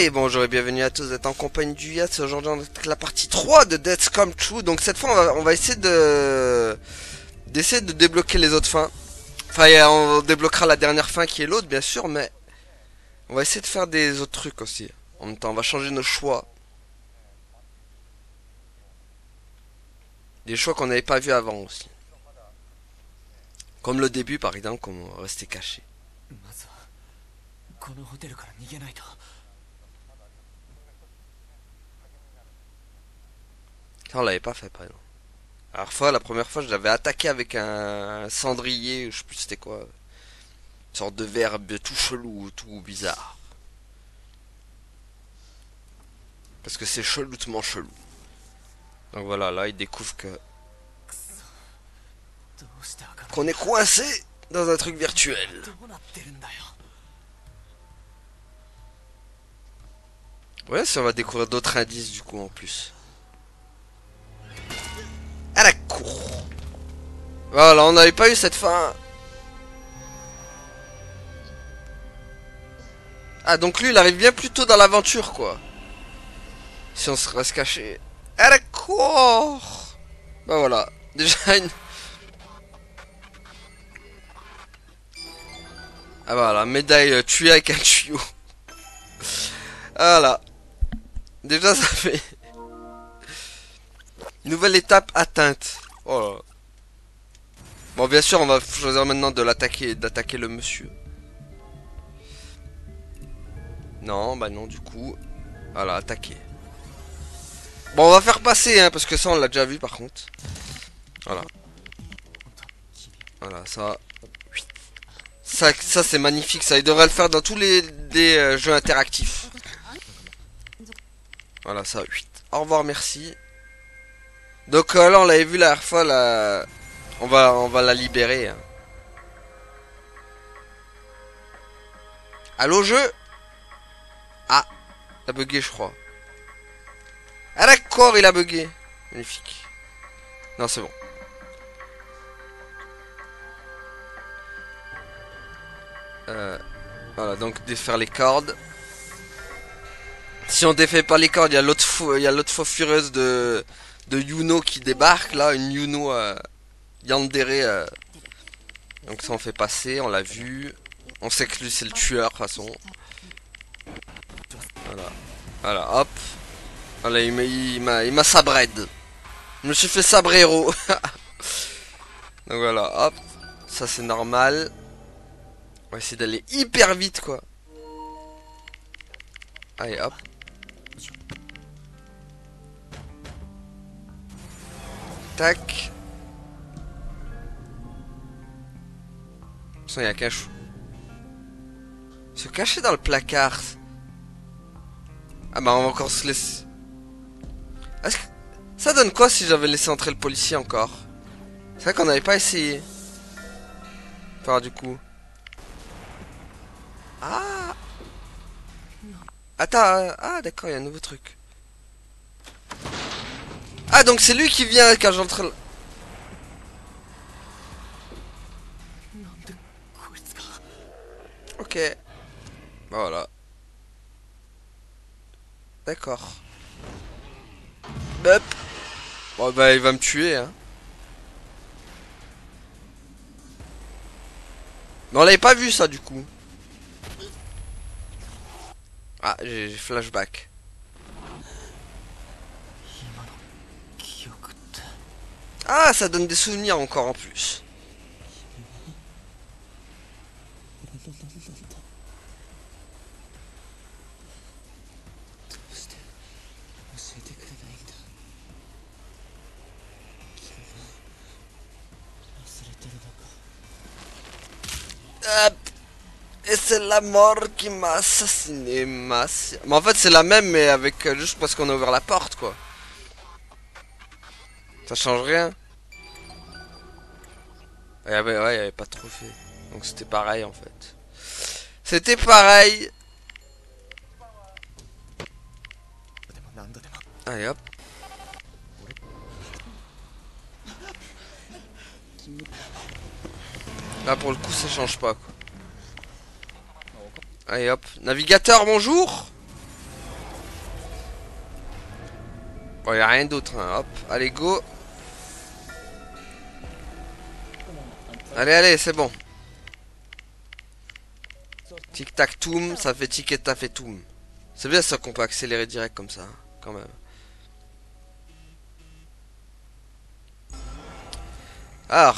Allez, bonjour et bienvenue à tous, vous êtes en compagnie du Yacht. Aujourd'hui on est avec la partie 3 de Death Come True. Donc cette fois on va essayer d'essayer de débloquer les autres fins. Enfin on débloquera la dernière fin qui est l'autre bien sûr, mais on va essayer de faire des autres trucs aussi. En même temps on va changer nos choix. Des choix qu'on n'avait pas vus avant aussi. Comme le début par exemple, comme rester caché. Ça on l'avait pas fait par exemple. La première fois je l'avais attaqué avec un cendrier, je sais plus c'était quoi. Une sorte de verbe tout chelou, tout bizarre. Parce que c'est cheloutement chelou. Donc voilà, là il découvre que qu'on est coincé dans un truc virtuel. Ouais, ça on va découvrir d'autres indices du coup en plus. À la cour. Voilà, on n'avait pas eu cette fin. Ah donc lui il arrive bien plus tôt dans l'aventure quoi. Si on se reste caché. À la cour. Bah voilà, déjà une... Ah voilà, médaille tuée avec un tuyau. Voilà. Déjà ça fait... Nouvelle étape atteinte. Oh là là. Bon bien sûr on va choisir maintenant de l'attaquer, d'attaquer le monsieur. Non, bah non du coup. Voilà, attaquer. Bon on va faire passer hein, parce que ça on l'a déjà vu par contre. Voilà. Voilà, ça c'est magnifique, ça il devrait le faire dans tous les jeux interactifs. Voilà, ça, 8. Au revoir, merci. Donc là, on l'avait vu la dernière fois, là, on va la libérer. Hein. Allô, jeu? Ah, il a bugué, je crois. Ah d'accord, il a bugué. Magnifique. Non, c'est bon. Voilà, donc défaire les cordes. Si on défait pas les cordes, il y a l'autre faux furieuse de Yuno qui débarque là, une Yuno Yandere. Donc ça on fait passer, on l'a vu. On sait que lui c'est le tueur de toute façon. Voilà. Voilà, hop. Voilà, il m'a sabré. Je me suis fait sabrero. Donc voilà, hop. Ça c'est normal. On va essayer d'aller hyper vite quoi. Allez hop. Tac. Il y a qu'un chou. Se cacher dans le placard. Ah bah on va encore se laisser. Est-ce que... Ça donne quoi si j'avais laissé entrer le policier encore? C'est vrai qu'on n'avait pas essayé. Enfin du coup. Ah. Attends, ah d'accord, il y a un nouveau truc. Ah donc c'est lui qui vient quand j'entre... Ok. Voilà. D'accord. Hop. Bon bah il va me tuer hein. Mais on l'avait pas vu ça du coup. Ah j'ai flashback. Ah ça donne des souvenirs encore en plus. Hop. Et c'est la mort qui m'a assassiné. Mais en fait c'est la même mais avec juste parce qu'on a ouvert la porte quoi. Ça change rien. Ouais, il y avait pas de trophée. Donc c'était pareil en fait. C'était pareil. Allez hop. Là pour le coup ça change pas quoi. Allez hop. Navigateur bonjour. Bon, y a rien d'autre, hein. Hop, allez, go. Allez, allez, c'est bon. Tic tac toum, ça fait tic et tac et toum. C'est bien ça qu'on peut accélérer direct comme ça, hein, quand même. Alors,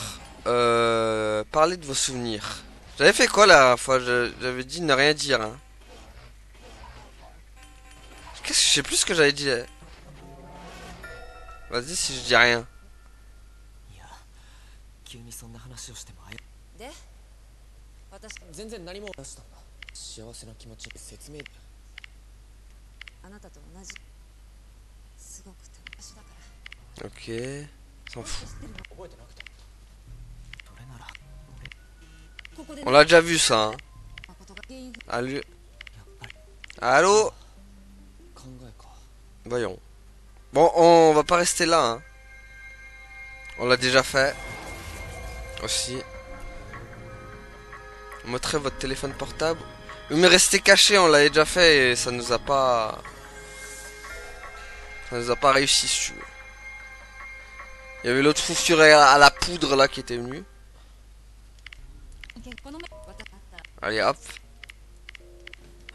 parlez de vos souvenirs. J'avais fait quoi la dernière fois? J'avais dit ne rien dire, hein. Qu'est-ce que je sais plus ce que j'avais dit. Vas-y si je dis rien. いや急にそんな話をしてもで私全然何も出したんだ幸せな気持ち説明あなたと同じすごく楽しいだから Ok. S'en fout. 覚えてなくてそれならここで On l'a déjà vu ça, hein. 誠が原因 Allô? やっぱり Allô? 考えか Voyons. Bon, on va pas rester là, hein. On l'a déjà fait. Aussi. Montrez votre téléphone portable. Oui, mais restez caché, on l'avait déjà fait et ça nous a pas... Ça nous a pas réussi, si tu veux. Il y avait l'autre fou furieux à la poudre là qui était venu. この前私だったら Allez hop.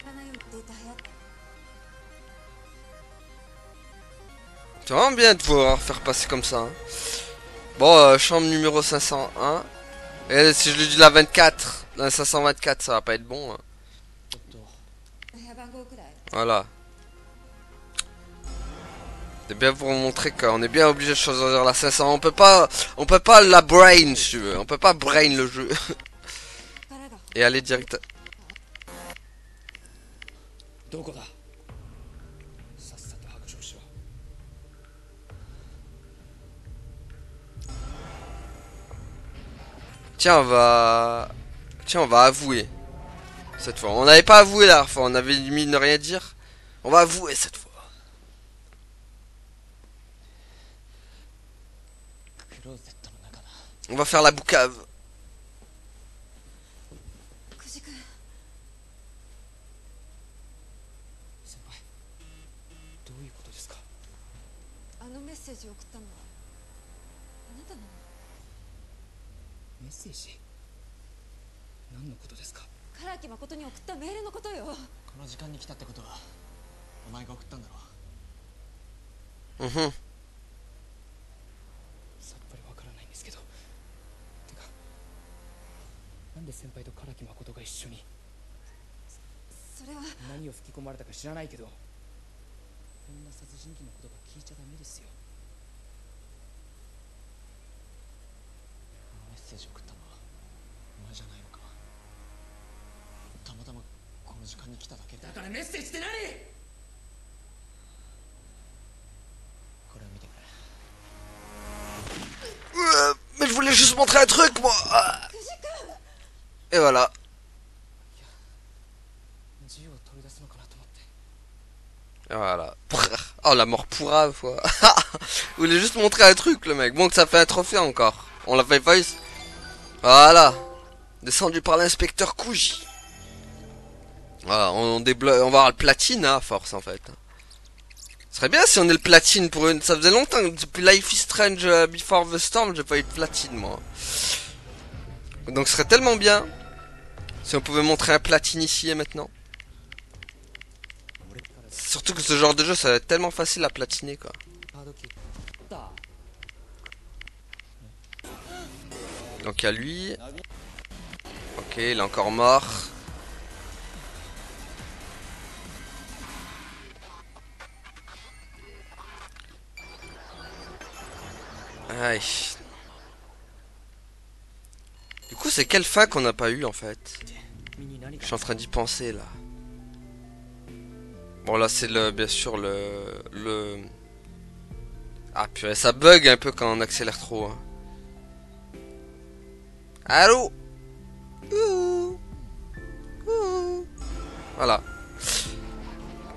占いをデータ流行っ C'est vraiment bien de pouvoir faire passer comme ça, hein. Bon, chambre numéro 501. Et si je lui dis la 24, la 524, ça va pas être bon, hein. ちょっと部屋番号くらい Voilà. C'est bien pour vous montrer qu'on est bien obligé de choisir la 500. On peut pas la brain, si tu veux. On peut pas brain le jeu. 力が Et aller direct. どこださっさと白状しろ Tiens, on va avouer. Cette fois. On n'avait pas avoué la dernière fois. On avait mis ne rien dire. On va avouer cette fois. クローゼットの中だ On va faire la boucave. 久慈君先輩どういうことですかあのメッセージを送ったのはあなたなのメッセージ何のことですか唐木誠に送ったメールのことよこの時間に来たってことはお前が送ったんだろ Mhm. さっぱりわからないんですけどてかなんで先輩と唐木誠が一緒にそれは何を吹き込まれたか知らないけどこんな殺人鬼の言葉聞いちゃダメですよあのメッセージ送ったのはお前じゃないのかたまたまこの時間に来ただけでだからメッセージって何これを見てくれ Mais je voulais juste montrer un truc, moi. Et voilà. 銃を取り出すのかなと思って Et voilà. Oh, la mort pourrave, quoi. Je voulais juste montrer un truc, le mec. Bon, que ça fait un trophée encore. On l'a fait pas. Voilà. Descendu par l'inspecteur Kouji. Voilà, on débloque. On va avoir le platine, hein, à force, en fait. Ce serait bien si on est le platine pour une... Ça faisait longtemps que depuis Life is Strange Before the Storm, j'ai pas eu de platine, moi. Donc ce serait tellement bien si on pouvait montrer un platine ici et maintenant. Surtout que ce genre de jeu, ça va être tellement facile à platiner, quoi. ハードキーだ Donc il y a lui. Ok, il est encore mort. Aïe. Du coup, c'est quelle fin qu'on n'a pas eu en fait? 身に何 Je か suis en train d'y penser là. Bon là c'est le bien sûr le ah purée, ça bug un peu quand on accélère trop, hein. Allô? Ouh. Ouh. Voilà.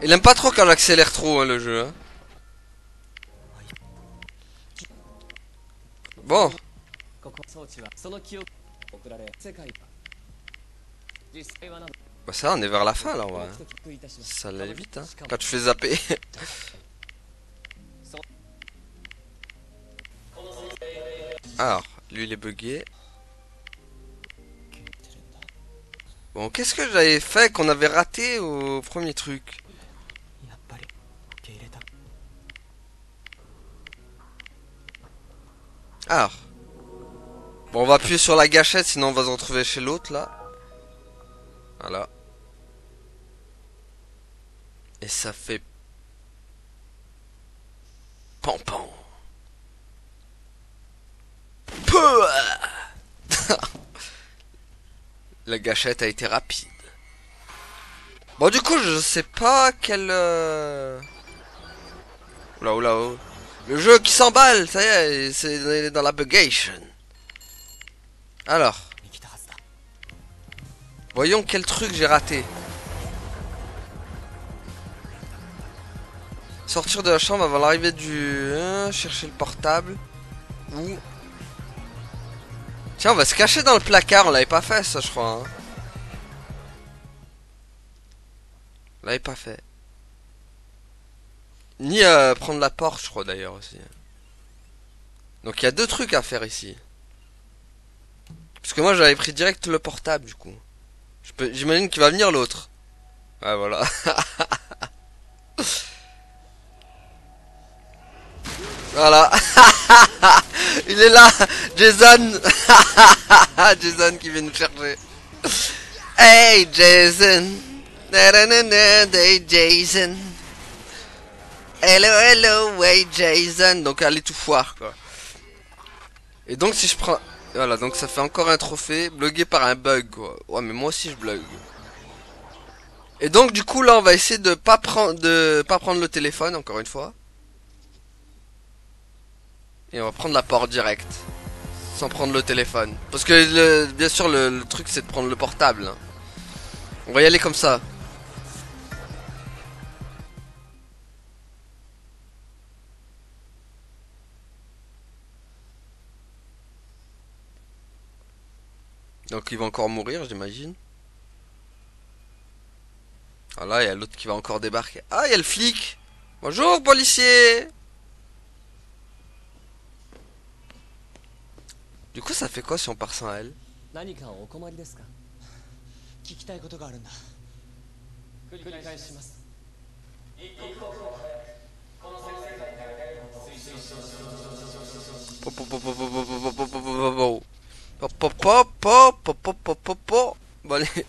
Il aime pas trop quand j'accélère trop, hein, le jeu, hein. Bon, ここ装置はその記憶送られ世界実際はなど bah ça on est vers la fin là, on va. と聞くいたします Ça allait vite, hein. Quand tu fais zapper. Alors, lui il est bugué. Bon, qu'est-ce que j'avais fait qu'on avait raté au premier truc? やっぱり受け入れた Alors. Bon, on va appuyer sur la gâchette, sinon on va se retrouver chez l'autre, là. Voilà. Et ça fait... Pam-pam. Pouah. La gâchette a été rapide. Bon, du coup, je sais pas quel... Oula, oula, oh. Le jeu qui s'emballe, ça y est, c'est dans la bugation. Alors, に来たはずだ voyons quel truc j'ai raté. Sortir de la chambre avant l'arrivée du... chercher le portable. Ou... Tiens, on va se cacher dans le placard, on l'avait pas fait ça, je crois. Hein. On l'avait pas fait. Ni prendre la porte, je crois d'ailleurs aussi. Donc il y a deux trucs à faire ici. Parce que moi j'avais pris direct le portable du coup. J'imagine qu'il va venir l'autre. Ouais voilà. Voilà. Il est là. Jason. Jason qui vient nous chercher. Hey Jason. Hey Jason. Hello hello hey Jason. Donc allez tout foire quoi. Et donc si je prends... Voilà, donc ça fait encore un trophée, bloqué par un bug quoi. Ouais mais moi aussi je bug. Et donc du coup là on va essayer de pas prendre le téléphone encore une fois. Et on va prendre la porte direct. Sans prendre le téléphone. Parce que bien sûr le truc c'est de prendre le portable. Hein. On va y aller comme ça. Donc il va encore mourir j'imagine. Ah là il y a l'autre qui va encore débarquer. Ah il y a le flic. Bonjour policier. Du coup ça fait quoi si on part sans elle? 何かお困りですか聞きたいことがあるんだ繰り返します Bon allez.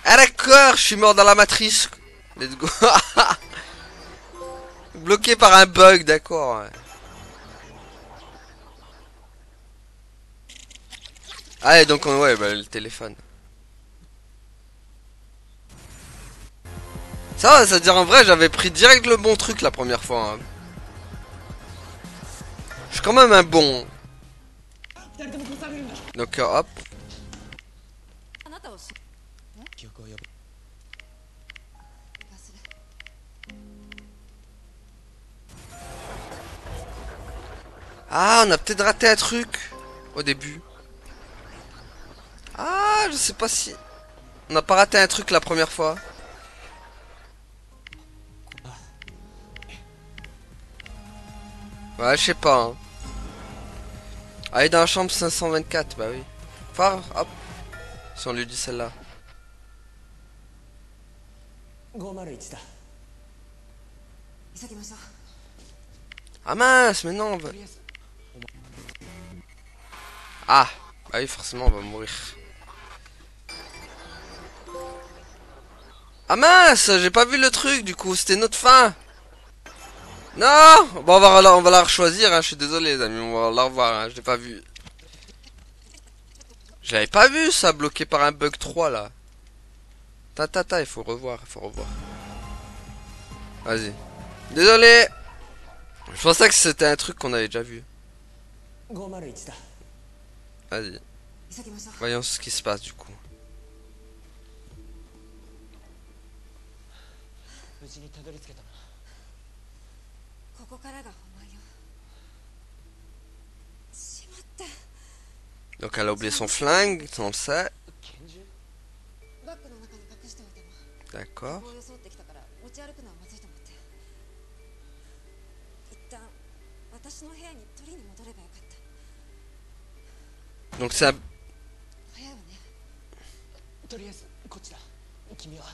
Ah d'accord, je suis mort dans la matrice. Let's go. Bloqué par un bug, d'accord. Ouais. Ah et donc ouais bah le téléphone. Ça veut dire en vrai j'avais pris direct le bon truc la première fois. Hein. Je suis quand même un bon. Donc hop. あなたを記憶を呼ぶ 忘れ Ah on a peut-être raté un truc au début. Ah je sais pas si... On n'a pas raté un truc la première fois. Ouais je sais pas. Hein. Aller dans la chambre 524, bah oui. Phare, hop. Si on lui dit celle-là. 501だ 急ぎましょう Ah mince, mais non on va... Ah, bah oui forcément on va mourir. Ah mince, j'ai pas vu le truc du coup, c'était notre fin. Non. Bon on va la rechoisir, hein. Je suis désolé les amis, on va la revoir, hein. Je l'ai pas vu. J'avais pas vu ça, bloqué par un bug 3 là. Ta, il faut revoir, Vas-y. Désolé. Je pensais que c'était un truc qu'on avait déjà vu. 501だ Vas-y. 急ぎましょう Voyons ce qui se passe du coup. 無事にたどり着けたなここからが本番よしまった Donc elle a oublié son flingue, on le sait. 拳銃バッグの中に隠しておいたの D'accord. 棒を装ってきたから持ち歩くのはまずいと思って一旦私の部屋に取りに戻ればよかった。 Donc c'est un... 早いわね。とりあえずこっちだ。君は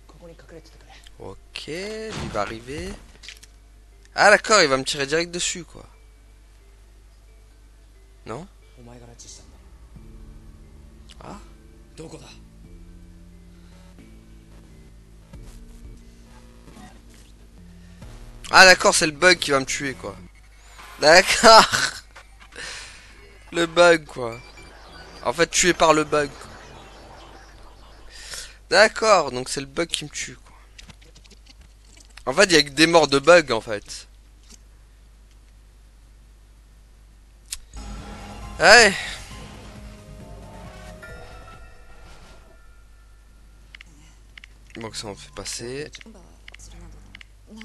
ここに隠れててくれ。 Ok, il va arriver. Ah d'accord, il va me tirer direct dessus quoi. Non? お前が拉致したんだ。あ、どこだ。 Ah d'accord, c'est le bug qui va me tuer quoi. D'accord. Le bug quoi. En fait tué par le bug. D'accord, donc c'est le bug qui me tue quoi. En fait il y a que des morts de bug en fait. Ouais. Donc ça on fait passer. ナンバーするなどな。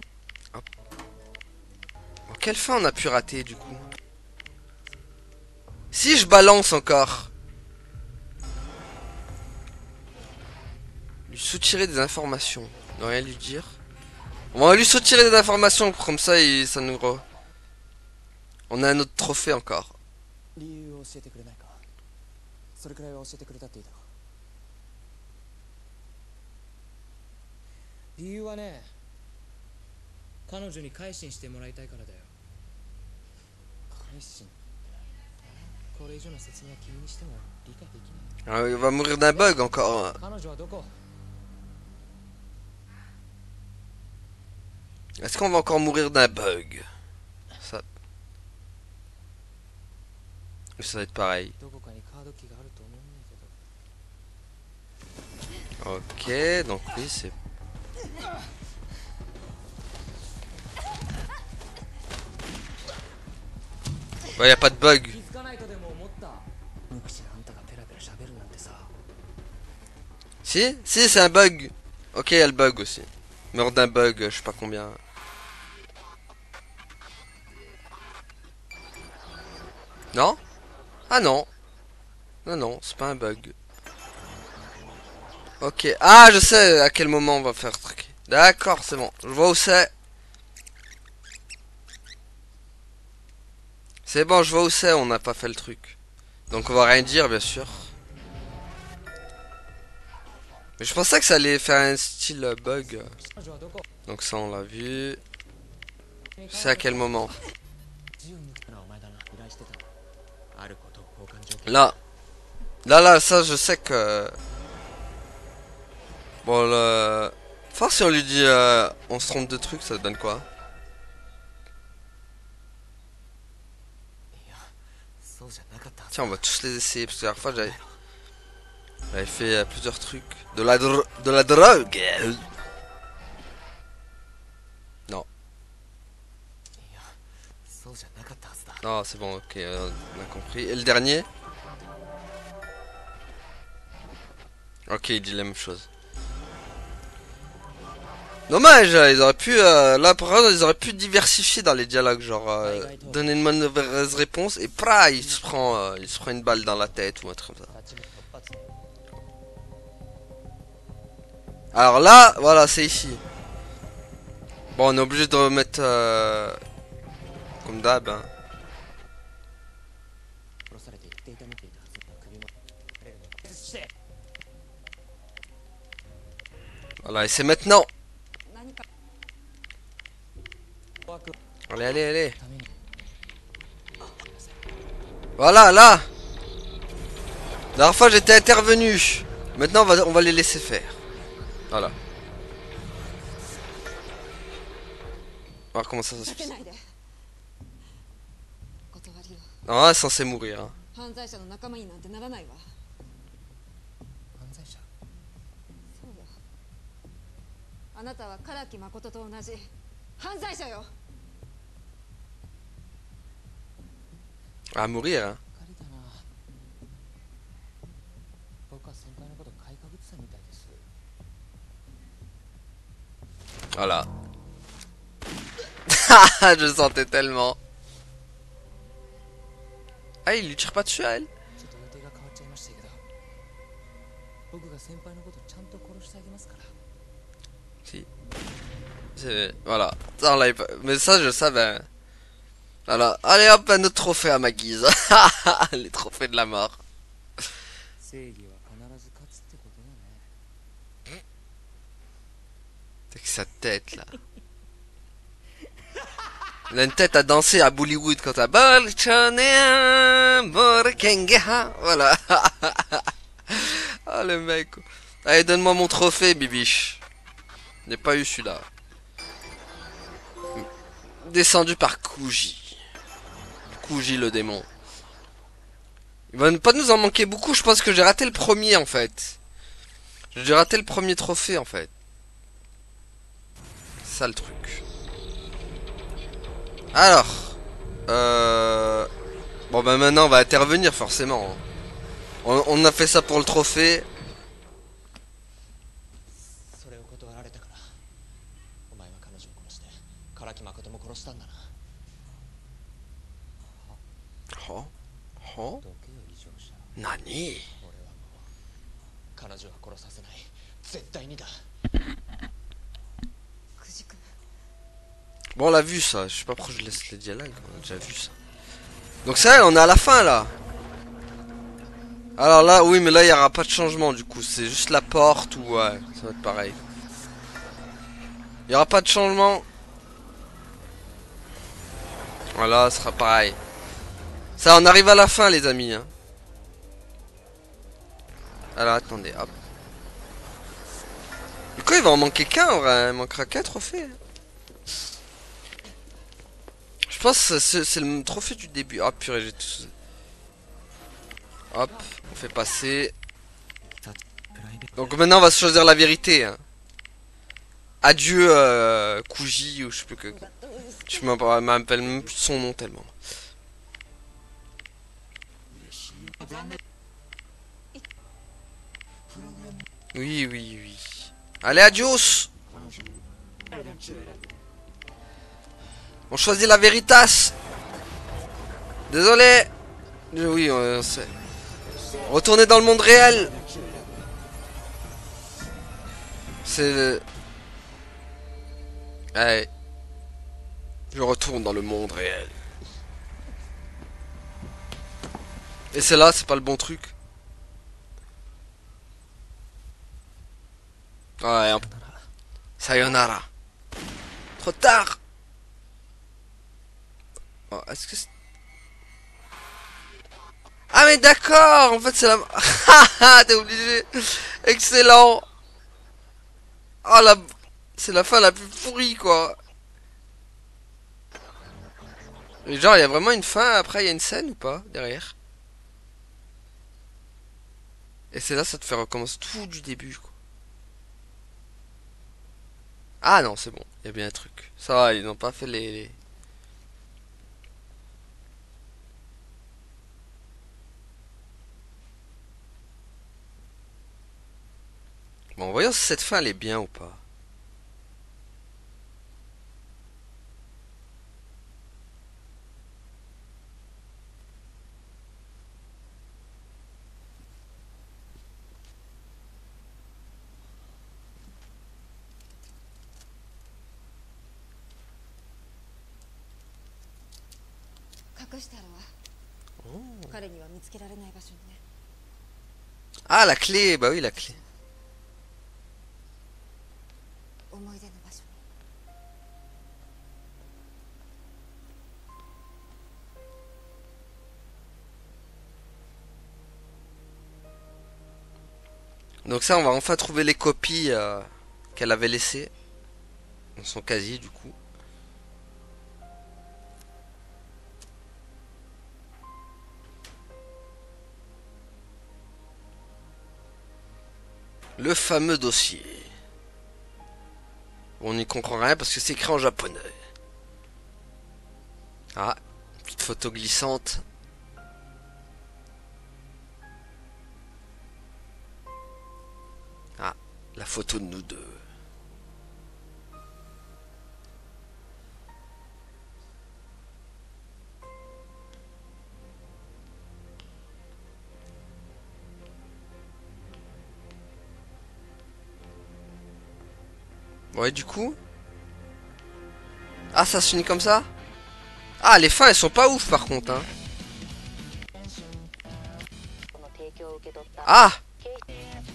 Bon, quelle fin on a pu rater du coup? Si je balance encore. Lui soutirer des informations. Ne rien lui dire. On va lui soutirer des informations comme ça et ça nous re... On a un autre trophée encore. 理由を教えてくれないか。それくらいは教えてくれたっていいだろう。理由はね、彼女に改心してもらいたいからだよ。改心。これ以上の説明は君にしても理解できない。 Ah, il va mourir d'un bug encore. 彼女はどこ？ Est-ce qu'on va encore mourir d'un bug? Ça... Ça va être pareil. どこかにカードキーがあると思うんだけど。 Ok, donc oui, c'est... Ouais, y a pas de bug. 気づかないとでも思った。無口なあんたがペラペラ喋るなんてさ。 Si, si, c'est un bug. Ok, y a le bug aussi. Mort d'un bug, je sais pas combien. Non? Ah non. Non, non, c'est pas un bug. Ok. Ah, je sais à quel moment on va faire truc. D'accord, c'est bon. Je vois où c'est. C'est bon, je vois où c'est, on n'a pas fait le truc. Donc on va rien dire, bien sûr. Mais je pensais que ça allait faire un style bug. Donc ça, on l'a vu. C'est à quel moment? Là. Là, ça, je sais que... Bon, le... Enfin, si on lui dit on se trompe de trucs, ça donne quoi? Tiens, on va tous les essayer, parce que la dernière fois, j'avais fait plusieurs trucs. De la drogue. Non. Non, c'est bon, ok, on a compris. Et le dernier? Ok, il dit la même chose. Dommage, ils auraient pu, là par contre, ils auraient pu diversifier dans les dialogues, genre donner une mauvaise réponse et pra, il se prend une balle dans la tête ou un truc comme ça. Alors là, voilà, c'est ici. Bon, on est obligé de remettre comme d'hab. Hein. Voilà, et c'est maintenant. Allez, allez, allez. Voilà, là. La dernière fois, j'étais intervenu. Maintenant, on va les laisser faire. Voilà. On va voir comment ça se passe. Non, elle est censée mourir. Hein. 犯罪者の仲間になんてならないわ。犯罪者？そうよ。あなたは唐木誠と同じ犯罪者よ。 À mourir, hein. Voilà. Je sentais tellement. Ah, il lui tire pas dessus à elle. Si. Voilà. Ça, on l'avait pas... Mais ça, je savais. Voilà, allez hop, un autre trophée à ma guise. Les trophées de la mort. 正義は必ず勝つってことだね。 Avec sa tête là. Il a une tête à danser à Bollywood quand t'as Bolchonea, Borkenga. Voilà. Ah le mec. Allez, donne-moi mon trophée, bibiche. Je n'ai pas eu celui-là. Descendu par Kuji. Kuji le démon. Il va pas nous en manquer beaucoup, je pense que j'ai raté le premier en fait. J'ai raté le premier trophée en fait. C'est ça le truc. Alors. Bon bah maintenant on va intervenir forcément. On a fait ça pour le trophée. それを断られたから、お前は彼女を殺して唐木誠も殺したんだな。Oh. Oh. どけよ異常者。 Nani? 俺はもう彼女は殺させない。絶対にだ。くじく Bon on l'a vu ça, je sais pas pourquoi je laisse les dialogues, on a déjà vu ça. Donc ça on est à la fin là. Alors là oui mais là il n'y aura pas de changement du coup, c'est juste la porte ou ouais, ça va être pareil. Il n'y aura pas de changement. Voilà, ce sera pareil. Ça on arrive à la fin les amis hein. Alors attendez, hop. Du coup il va en manquer qu'un en vrai, il manquera qu'un trophée. Je pense que c'est le trophée du début. Ah purée, j'ai tout. Hop, on fait passer. Donc maintenant on va se choisir la vérité. Hein. Adieu Kuji ou je sais plus que. Je m'appelle même plus son nom tellement. Oui, oui, oui. Allez, adios. On choisit la Veritas. Désolé. Oui, on sait. Retourner dans le monde réel. C'est... Allez. Je retourne dans le monde réel. Et c'est là, c'est pas le bon truc. Ouais, Sayonara. Trop tard. Oh, est-ce que c'est... Ah mais d'accord, en fait c'est la... Haha, t'es obligé. Excellent. Oh la... C'est la fin la plus pourrie quoi. Et genre il y a vraiment une fin, après il y a une scène ou pas derrière. Et c'est là ça te fait recommencer tout du début quoi. Ah non c'est bon, il y a bien un truc. Ça va, ils n'ont pas fait les... Bon, voyons si cette fin elle est bien ou pas. Ah la clé, bah oui la clé. Donc ça on va enfin trouver les copies qu'elle avait laissées. Dans son casier du coup. Le fameux dossier. On n'y comprend rien parce que c'est écrit en japonais. Ah, petite photo glissante. Ah, la photo de nous deux. Ouais, du coup. Ah, ça se finit comme ça? Ah, les fins, elles sont pas ouf, par contre, hein. Ah!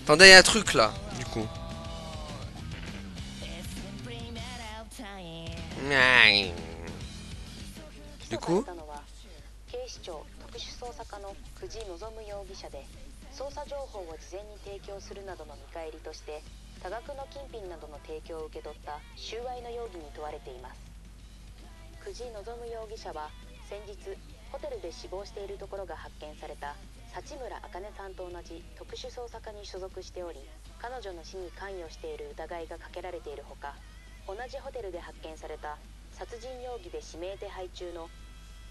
Attendez, il y a un truc, là, du coup. Du coup? 捜査情報を事前に提供するなどの見返りとして多額の金品などの提供を受け取った収賄の容疑に問われています。久慈望容疑者は先日ホテルで死亡しているところが発見された幸村茜さんと同じ特殊捜査課に所属しており、彼女の死に関与している疑いがかけられているほか、同じホテルで発見された殺人容疑で指名手配中の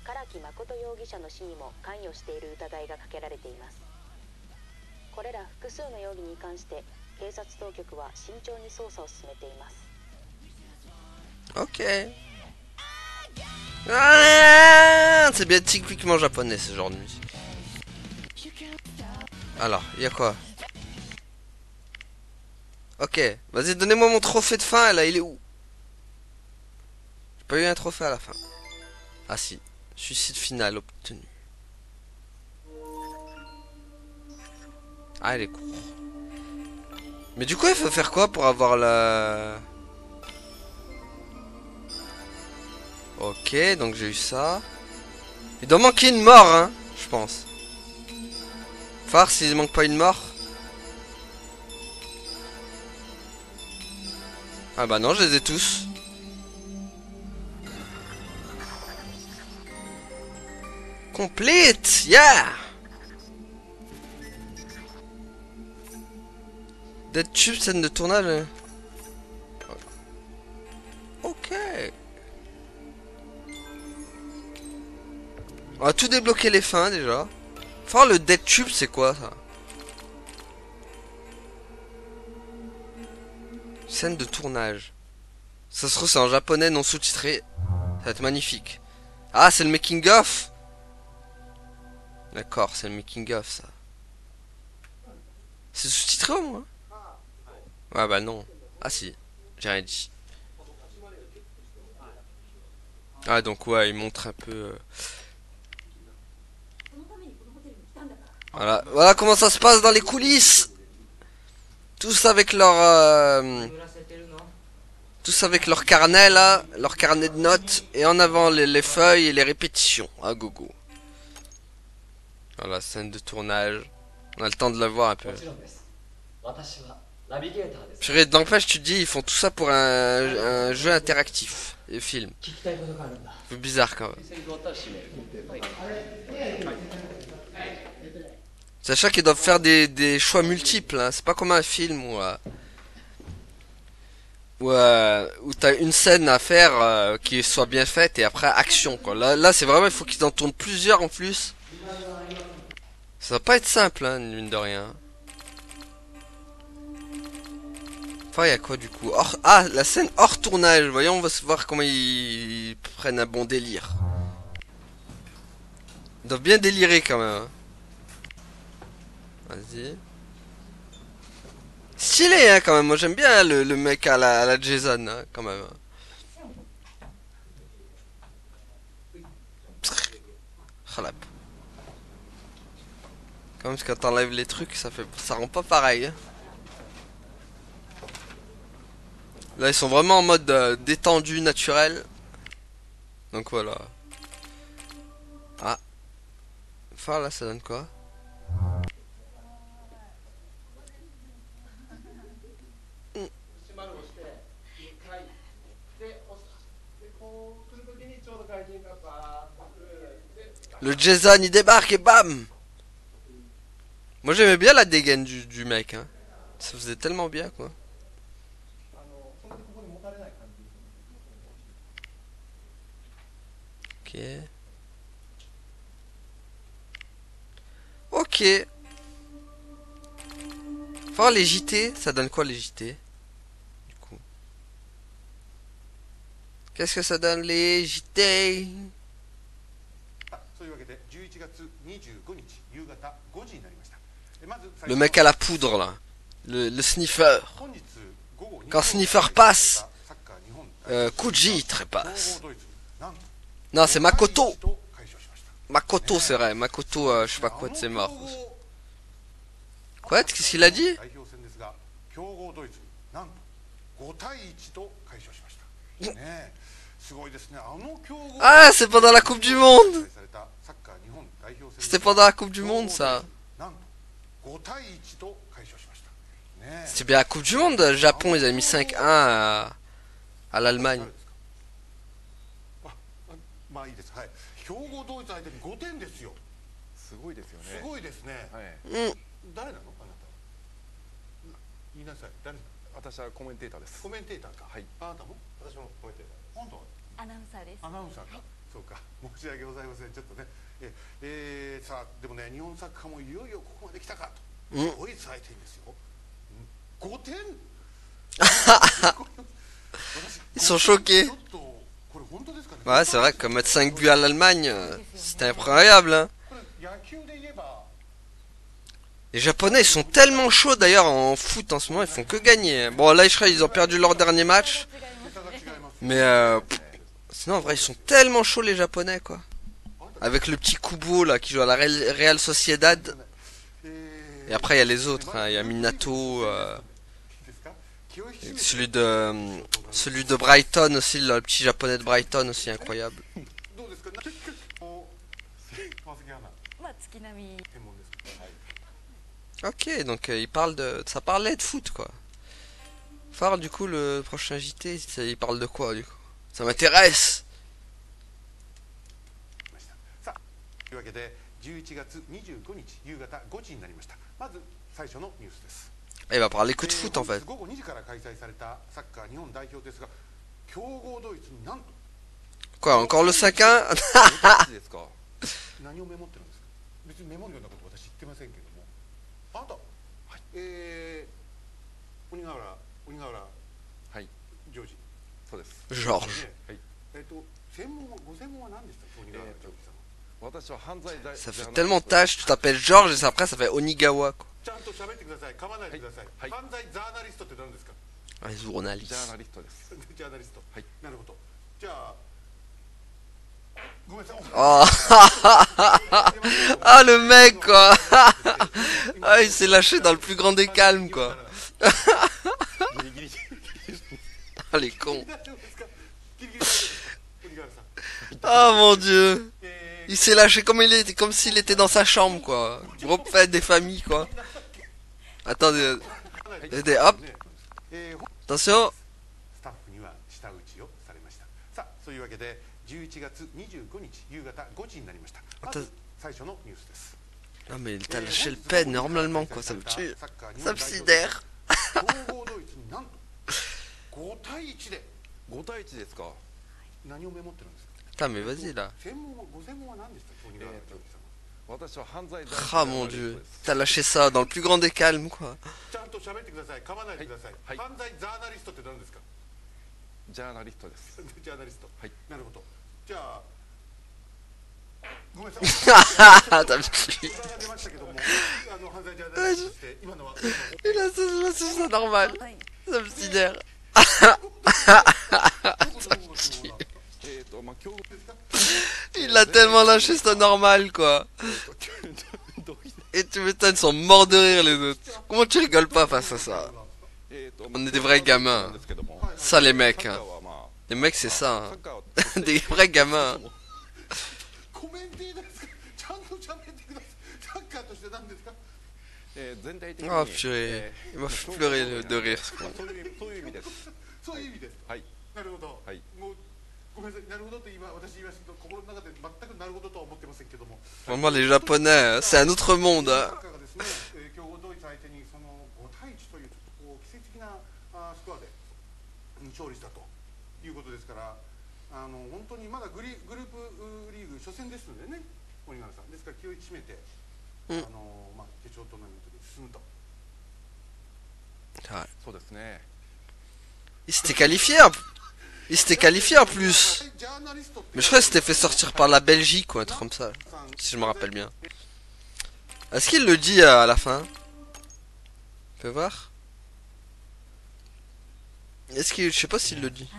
唐木誠容疑者の死にも関与している疑いがかけられています。これら複数の容疑に関して警察当局は慎重に捜査を進めています。 Ok. Ah, c'est bien typiquement japonais ce genre de musique. Alors, il y a quoi? Ok, vas-y, donnez-moi mon trophée de fin, là, il est où? J'ai pas eu un trophée à la fin. Ah si, suicide final obtenu. Ah, elle est court. Mais du coup, il faut faire quoi pour avoir la... Ok, donc j'ai eu ça. Il doit manquer une mort, hein, je pense. Faut voir s'il manque pas une mort. Ah bah non, je les ai tous. Complete, yeah. Dead Tube, scène de tournage. Ok. On va tout débloquer les fins déjà. Faut voir le Dead Tube, c'est quoi ça? Scène de tournage. Ça se trouve c'est en japonais non sous-titré. Ça va être magnifique. Ah, c'est le making of. D'accord, c'est le making of ça. C'est sous-titré au moins? Ah bah non. Ah si, j'ai rien dit. Ah donc ouais, il montre un peu... Voilà, voilà comment ça se passe dans les coulisses. Tous avec leur... tous avec leur carnet là, leur carnet de notes. Et en avant les feuilles et les répétitions. À gogo. Voilà, scène de tournage. On a le temps de la voir un peu. Purée, d'empêche, tu te dis, ils font tout ça pour un jeu interactif. Et film. C'est bizarre quand même. Sachant qu'ils doivent faire des choix multiples. Hein. C'est pas comme un film où t'as une scène à faire qui soit bien faite et après action. Quoi. Là c'est vraiment, il faut qu'ils en tournent plusieurs en plus. Ça va pas être simple, hein, mine de rien. Enfin, il y a quoi du coup? Ah, la scène hors tournage. Voyons, on va se voir comment ils prennent un bon délire. Ils doivent bien délirer quand même. Hein. Vas-y. Stylé, hein, quand même. Moi, j'aime bien hein, le mec à la Jason, hein, quand même. Khalap. Quand même, quand t'enlèves les trucs, ça rend pas pareil. Hein. Là, ils sont vraiment en mode détendu, naturel. Donc voilà. Ah. Enfin, là, ça donne quoi? Le Jason, il débarque et bam! Moi, j'aimais bien la dégaine du mec. Hein. Ça faisait tellement bien, quoi. Ok. Ok. Faut voir les JT. Ça donne quoi les JT? Du coup. Qu'est-ce que ça donne les JT? Le mec à la poudre là. Le sniffer. Quand sniffer passe, Kuji trépasse. Non, c'est Makoto. と解消しました Makoto, c'est vrai. Makoto, je sais pas quoi, c'est mort. Quoi? Qu'est-ce qu'il a dit? 代表戦ですが強豪ドイツになんと5対1と快勝しましたねえすごいですね強豪 Ah, c'est pendant la Coupe du Monde. されたサッカー日本代表戦 C'était pendant la Coupe du Monde, ça. なんと5対1と快勝しましたねえ C'était bien la Coupe du Monde. Le Japon, ils avaient mis 5-1 à l'Allemagne. まあいいですはい強豪ドイツ相手に5点ですよすごいですよすね。ごいですねはい。誰なのあなた言いなさい誰私はコメンテーターです。コメンテーターかはい。あなたも私もコメンテーター本当アナウンサーですアナウンサーか、そうか申し訳ございませんちょっとねさあでもね日本サッカーもいよいよここまで来たかとドイツ相手にですよ5点 Ils sont choqués. ちょっとこれ本当ですかね Ouais, c'est vrai que mettre 5 buts à l'Allemagne, c'était incroyable, hein. これ野球で言えば Les Japonais, ils sont tellement chauds d'ailleurs en foot en ce moment, ils font que gagner. Bon, là, je crois qu'ils ont perdu leur dernier match. ネタが違います Mais sinon, en vrai, ils sont tellement chauds les Japonais, quoi. Avec le petit Kubo là qui joue à la Real Sociedad. え Et après, il y a les autres, hein. Il y a Minato, ですか気を引き締めて celui de Brighton aussi, le petit japonais de Brighton aussi, incroyable. どうですか結構川崎アナまあ月並み天文ですかはい Ok, donc il parle ça parlait de foot, quoi. Phare, du coup, le prochain JT, il parle de quoi, du coup? Ça m'intéresse. さあというわけで11月25日夕方5時になりましたまず最初のニュースです Il va parler que de foot, en fait. 午後2時から開催されたサッカー日本代表ですが強豪ドイツになんと Quoi, encore le 5-1? いいですか。何をメモってるんですか別にメモるようなこと私知ってませんけどもあなた、鬼瓦はい。ジョージ、そうです。 Georges. ねはい。ご専門は何でした鬼瓦ジョージさんは私は犯罪大 Ça fait tellement tâche, tu t'appelles Georges et après ça fait Onigawa, quoi. ちゃんと喋ってください噛まないでください、はい犯罪ジャーナリストって何ですか Un ジャー journaliste. ナリストです。ジャーナリストはい。なるほどじゃあごめんなさい Oh. Ah, le mec, quoi. Ah, il s'est lâché dans le plus grand des calmes, quoi. ギリギリ。 Ah, les cons. 大丈夫ですかギリギリ大丈夫です鬼瓦さん Oh, mon Dieu. Il s'est lâché comme s'il était dans sa chambre, quoi. Gros fête des familles, quoi. Attendez, hop. ス Attention. タッフには舌打ちをされましたさあそういうわけで11月25日夕方5時になりましたまず最初のニュースです Non, mais t'as lâché le pen normalement, quoi. Ça me tue. Ça me sidère. 強豪ドイツになんと5対1で5対1ですか。何をメモってるんですか Putain, mais vas-y, là. ご専門は何でした鬼瓦ジョージさんは私は犯罪大 Ah, mon Dieu. T'as lâché ça dans le plus grand des calmes, quoi. ちゃんと喋ってください噛まないでください、はい犯罪ジャーナリストって何ですかジャーナリストです。ジャーナリストはい。なるほどじゃあごめんなさい T'as me tue. が出ましたけども犯罪ジャーナリストとして今のは Il a ça normal. Ça me sidère. まあ強豪 Il a tellement lâché ça normal, quoi. どういう Et tu m'étonnes, ils sont morts de rire, les autres. Comment tu rigoles pas face à ça? On est des vrais gamins. ですけども。 Ça, les mecs, サッ hein. カーはまあ Les mecs, c'est ça, サ hein. ッカーは Des vrais gamins. コメンテーターですかちゃんと喋ってくださいサッカーとして何ですか全体的に Oh, purée. Il m'a fait pleurer de rire, ce con. そういう意味です。そういう意味ですはい。なるほど、はいもうごめんなさいなるほどと私言いましたけど心の中で全くなるほどとは思ってませんけども Vraiment, les Japonais, c'est un autre monde, サ hein. ッカーがですね、強豪ドイツ相手にその5対1というちょっとこう奇跡的なスコアで勝利したということですから本当にまだグループリーグ初戦ですのでね鬼柄さんですから気を引き締めて、決勝トーナメントに進むと Ouais. そうですね。 Il s'était qualifié, il s'était qualifié en plus. ジャーナリストって Mais je crois qu'il s'était fait sortir par la Belgique ou un truc comme ça, si je me rappelle bien. Est-ce qu'il le dit à la fin? On peut voir. Est-ce qu'il, je sais pas s'il le dit.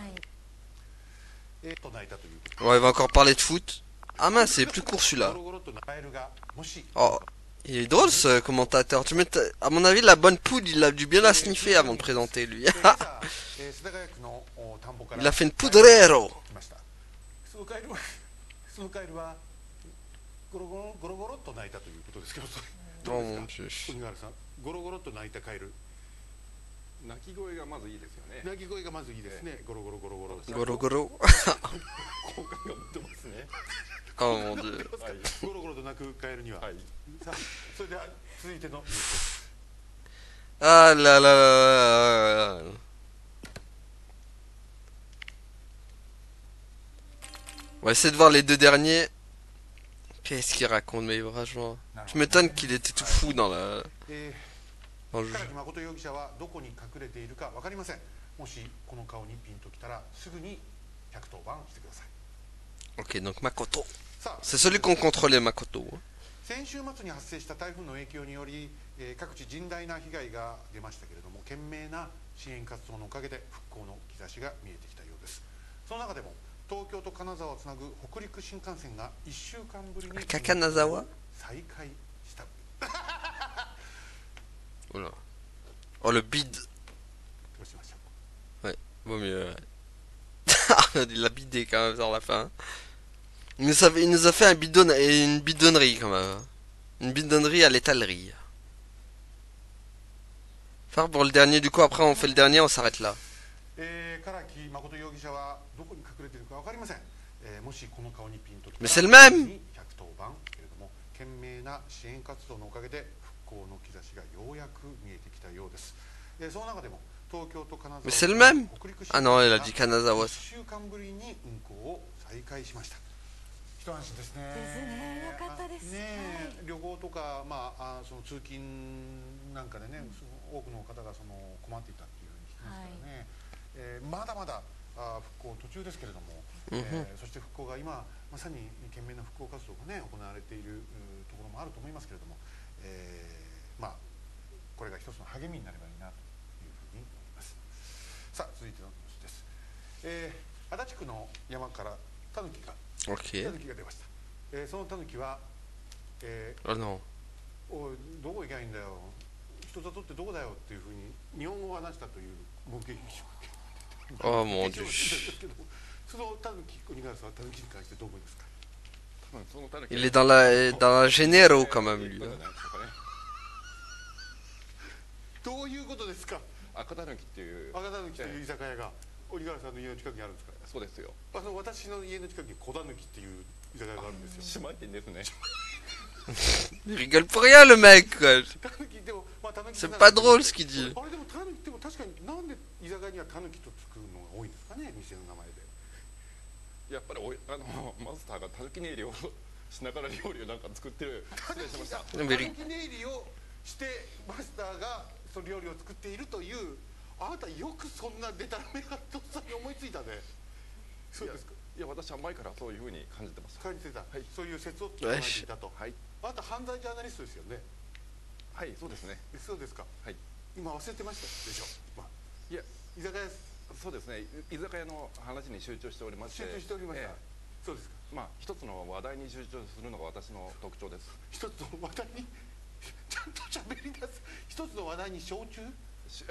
と泣いたということ。 Ouais, il va encore parler de foot. Ah mince, c'est plus court ゴ celui-là. ロゴロとカエルがもし Oh, il est drôle ce commentateur. À mon avis, la bonne poudre, il a dû bien la sniffer avant de présenter lui. 今朝世田谷区の田んぼから Il a fait une poudrero. 来ました。そのカエルはゴロゴロゴロゴロと鳴いたということですけど、それど Oh う mon ですか dieu. 鬼原さん、ゴロゴロと鳴いたカエル、鳴き声がまずいいですよね。鳴き声がまずいいですね。ゴロゴロゴロゴロ。 Goro goro. 好感が持てますね。 Oh mon dieu. ゴロゴロと鳴くカエルには、はい。さあそれでは続いてのニュースです。 Ah là là là là là. On va essayer de voir les deux derniers. Qu'est-ce qu'il raconte, mais franchement. Je m'étonne qu'il était tout fou dans la... え dans le ー、 jeu. 唐木誠容疑者はどこに隠れているか分かりません。もしこの顔にピンときたらすぐに110番してください。 Ok, donc Makoto. さあ C'est celui qu'on contrôlait, Makoto. 先週末に発生した台風の影響により、各地甚大な被害が出ましたけれども、懸命な支援活動のおかげで復興の兆しが見えてきたようです。その中でも東京と金沢をつなぐ北陸新幹線が1週間ぶりに Kakanazawa? 再開した。 Oula. Oh, le bide. どうしましょう。 Vaut mieux. Ouais. Il a bidé quand même sur la fin. Il nous a fait une bidonnerie quand même. Une bidonnerie à l'étalerie. Faire pour le dernier, du coup après on fait le dernier, on s'arrête là. 唐木誠容疑者はどこに隠れているか分かりません。もしこの顔にピンときた Mais ら c'est le même! 110番けれども、懸命な支援活動のおかげで復興の兆しがようやく見えてきたようです。その中でも東京と金沢 Mais c'est le même! 北陸新 Ah 幹 non, 線 il a が dit Kanazawa. 1週間ぶりに運行を再開しました。一安心ですね。ですね。よかったです。ねえ、旅行とか、その通勤なんかでね、その多くの方がその困っていたっていうふうに聞きますからね。まだまだ復興途中ですけれども、そして復興が今まさに懸命な復興活動がね行われているところもあると思いますけれども、これが一つの励みになればいいなというふうに思います。さあ続いてのニュースです。足立区の山からタヌキが Ok. タヌキが出ました。そのタヌキは、Oh non. おいどこ行きゃいいんだよ、人里ってどこだよっていうふうに日本語を話したという目撃証言 Oh mon dieu. そのタヌキ、鬼原さんはタヌキに関してどう思いますか。多分そのタヌキ Il est dans la généraux quand même lui. じゃ Hein. ないですかね。どういうことですか。赤タヌキっていう。赤タヌキという居酒屋が鬼原さんの家の近くにあるんですか。そうですよ。私の家の近くに小タヌキっていう居酒屋があるんですよ。姉妹店ですね。 Il rigole pour rien le mec quoi. タヌキでもタヌキ C'est pas drôle ce qu'il dit. あれでもタヌキでも確かになんで居酒屋にはタヌキとつくのが多いんですかね、店の名前で。やっぱりマスターがタヌキ練りをしながら料理をなんか作ってる。失礼しました。タヌキネイリをしてマスターがその料理を作っているという、あなたよくそんなデタラメがとっさに思いついたね。そうですか。いや私は前からそういうふうに感じてました。感じてた、はい、そういう説を唱えていたと。はい。あなた犯罪ジャーナリストですよね。はいそうですね。そうですか。はい。今忘れてましたでしょ。いや居酒屋そうですね。居酒屋の話に集中しておりまして。集中しておりました。そうですか。一つの話題に集中するのが私の特徴です。一つの話題にちゃんと喋り出す。一つの話題に集中。一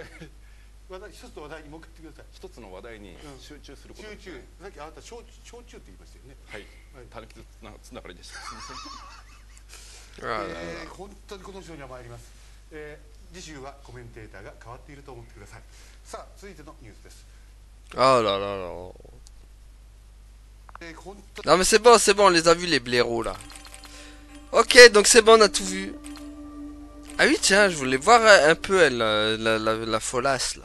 つの話題にもう一回言ってください。一つの話題に集中することですね。さっきあなた焼酎って言いましたよね。はい。タヌキつながりでした。本当にこの章には参ります。次週はコメンテーターが変わっていると思ってください。さあ続いてのニュースです。 Oh là là là. Non mais c'est bon, on les a vus les blaireaux là. Ok, donc c'est bon, on a tout vu. Ah oui tiens, je voulais voir un peu elle, la folasse là.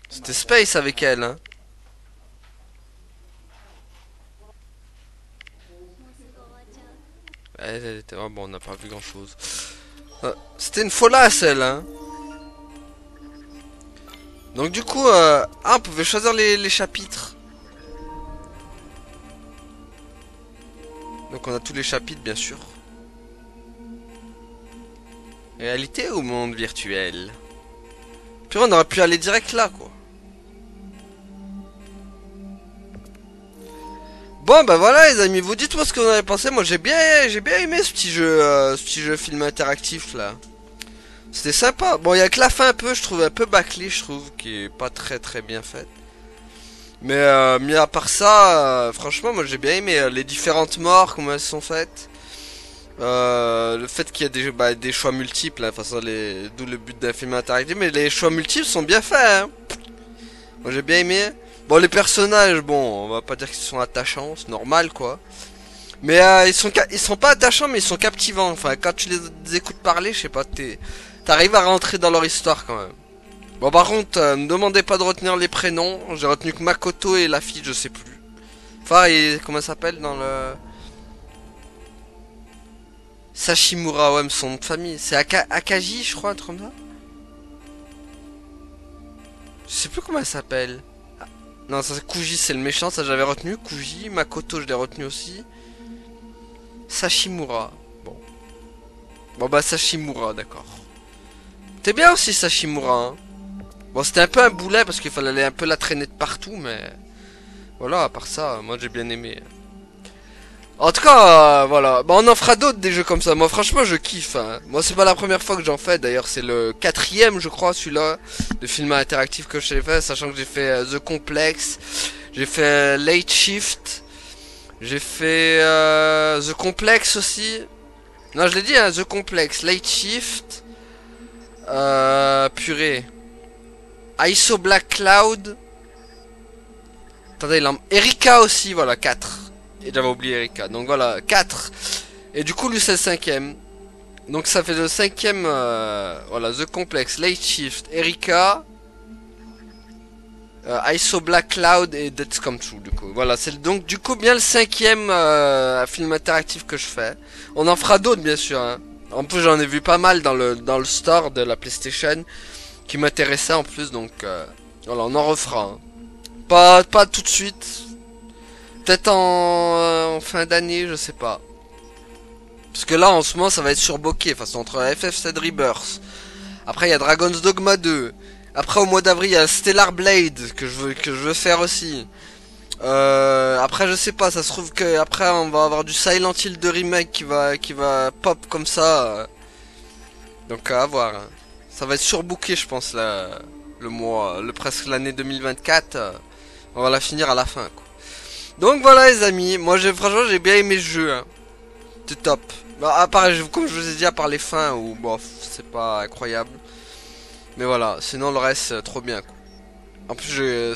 C'était Space avec elle hein. Elle était... Oh, bon, on n'a pas vu grand chose. C'était une folasse elle hein. Donc du coup, on pouvait choisir les chapitres. Donc on a tous les chapitres bien sûr. Réalité ou monde virtuel? Puis on aurait pu aller direct là, quoi. Bon, bah voilà, les amis, vous dites-moi ce que vous en avez pensé. Moi, j'ai bien aimé ce petit jeu film interactif, là. C'était sympa. Bon, il y a que la fin un peu, je trouve, un peu bâclée, je trouve, qui est pas très bien faite. Mais mis à part ça, franchement, moi, j'ai bien aimé les différentes morts, comment elles sont faites. Le fait qu'il y a des choix multiples, hein, d'où le but d'un film interactif, mais les choix multiples sont bien faits, hein. Moi j'ai bien aimé. Bon, les personnages, bon, on va pas dire qu'ils sont attachants, c'est normal quoi. Mais ils sont pas attachants, mais ils sont captivants. Enfin, quand tu les écoutes parler, je sais pas, t'arrives à rentrer dans leur histoire quand même. Bon, par contre, ne demandez pas de retenir les prénoms. J'ai retenu que Makoto et la fille, je sais plus. Enfin, comment elle s'appelle dans le... Sashimura, ouais, mais son nom de famille. C'est Akaji, je crois, un truc comme ça. Je sais plus comment elle s'appelle. Ah, non, ça c'est Kuji, c'est le méchant, ça j'avais retenu. Kuji, Makoto, je l'ai retenu aussi. Sashimura. Bon. Bon bah Sashimura, d'accord. T'es bien aussi Sashimura, hein. Bon, c'était un peu un boulet parce qu'il fallait un peu la traîner de partout, mais... Voilà, à part ça, moi j'ai bien aimé. En tout cas, voilà. Bah, on en fera d'autres des jeux comme ça. Moi, franchement, je kiffe. Hein. Moi, c'est pas la première fois que j'en fais. D'ailleurs, c'est le 4e, je crois, celui-là, de film interactif que j'ai fait. Sachant que j'ai fait The Complex, j'ai fait Late Shift, j'ai fait The Complex aussi. Non, je l'ai dit, hein, The Complex, Late Shift, purée, ISO Black Cloud. Attendez, Erika aussi, voilà, 4. Et j'avais oublié Erika. Donc voilà, 4. Et du coup, lui, c'est le 5e. Donc ça fait le 5e. Voilà, The Complex, Late Shift, Erika, ISO Black Cloud et Death's Come True. Du coup, voilà, c'est donc du coup bien le 5e film interactif que je fais. On en fera d'autres, bien sûr. Hein. En plus, j'en ai vu pas mal dans le store de la PlayStation qui m'intéressait en plus. Donc voilà, on en refera. Hein. Pas tout de suite. Peut-être en fin d'année, je sais pas. Parce que là, en ce moment, ça va être surboqué. Enfin, c'est entre FF7 Rebirth. Après, il y a Dragon's Dogma 2. Après, au mois d'avril, il y a Stellar Blade que je veux faire aussi. Après, je sais pas. Ça se trouve que après, on va avoir du Silent Hill 2 remake qui va pop comme ça. Donc, à voir. Hein. Ça va être surbooké, je pense, là, presque l'année 2024. On va la finir à la fin, quoi. Donc voilà les amis, moi franchement j'ai bien aimé ce jeu, hein. C'est top. Bah, à part, comme je vous ai dit, à part les fins où bof, c'est pas incroyable. Mais voilà, sinon le reste trop bien quoi. En plus je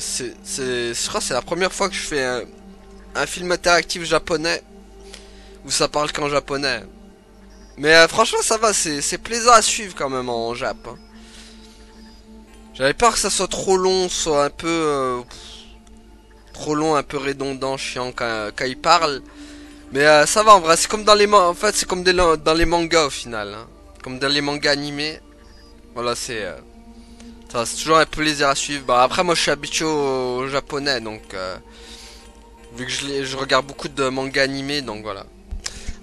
crois que c'est la première fois que je fais un film interactif japonais où ça parle qu'en japonais. Mais franchement ça va, c'est plaisant à suivre quand même en Jap. Hein. J'avais peur que ça soit trop long, soit un peu... trop long, un peu redondant, chiant quand il parle. Mais ça va en vrai, c'est comme dans les en fait, c'est comme dans les mangas au final, hein. Comme dans les mangas animés. Voilà, c'est toujours un plaisir à suivre. Bah après moi je suis habitué au japonais donc vu que je regarde beaucoup de mangas animés donc voilà.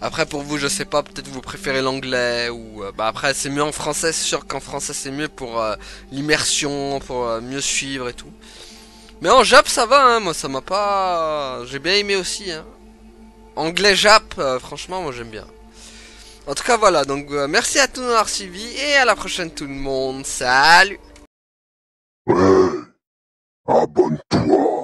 Après pour vous, je sais pas, peut-être vous préférez l'anglais ou bah après c'est mieux en français, c'est sûr qu'en français c'est mieux pour l'immersion, pour mieux suivre et tout. Mais en Jap ça va, hein, moi ça m'a pas... J'ai bien aimé aussi, hein. Anglais Jap, franchement moi j'aime bien. En tout cas voilà, donc merci à tous nos suivi et à la prochaine tout le monde, salut. Ouais, abonne-toi.